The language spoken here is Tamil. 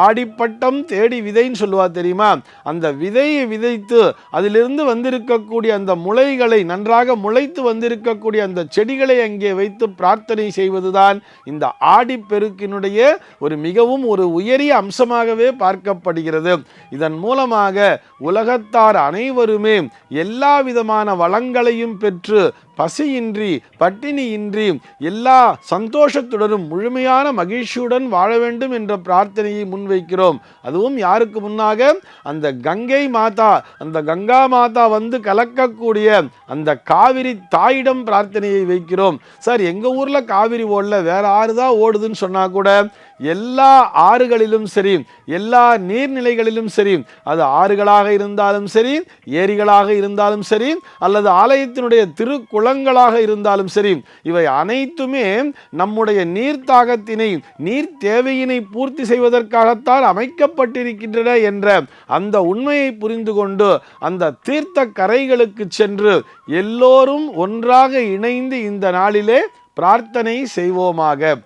ஆடிப்பட்டம் தேடி விதைன்னு சொல்லுவா தெரியுமா? அந்த விதையை விதைத்து அதிலிருந்து வந்திருக்கக்கூடிய அந்த முளைகளை, நன்றாக முளைத்து வந்திருக்கக்கூடிய அந்த செடிகளை அங்கே வைத்து பிரார்த்தனை செய்வதுதான் இந்த ஆடிப்பெருக்கினுடைய மிகவும் உயரிய அம்சமாகவே பார்க்கப்படுகிறது. இதன் மூலமாக உலகத்தார் அனைவருமே எல்லா விதமான வளங்களையும் பெற்று பசியின்றி பட்டினியின்றி எல்லா சந்தோஷத்துடனும் முழுமையான மகிழ்ச்சியுடன் வாழ வேண்டும் என்ற பிரார்த்தனையை முன்வைக்கிறோம். அதுவும் யாருக்கு முன்னாக? அந்த கங்கை மாதா, அந்த கங்கா மாதா வந்து கலக்கக்கூடிய அந்த காவிரி தாயிடம் பிரார்த்தனையை வைக்கிறோம். சார், எங்க ஊர்ல காவிரி ஓடல, வேற ஆறு தான் ஓடுதுன்னு சொன்னா கூட எல்லா ஆறுகளிலும் சரி, எல்லா நீர்நிலைகளிலும் சரி, அது ஆறுகளாக இருந்தாலும் சரி, ஏரிகளாக இருந்தாலும் சரி, அல்லது ஆலயத்தினுடைய திருக்குளங்களாக இருந்தாலும் சரி, இவை அனைத்துமே நம்முடைய நீர்த்தாகத்தினை, நீர் தேவையினை பூர்த்தி செய்வதற்காகத்தான் அமைக்கப்பட்டிருக்கின்றன என்ற அந்த உண்மையை புரிந்து கொண்டு அந்த தீர்த்த கரைகளுக்கு சென்று எல்லோரும் ஒன்றாக இணைந்து இந்த நாளிலே பிரார்த்தனை செய்வோமாக.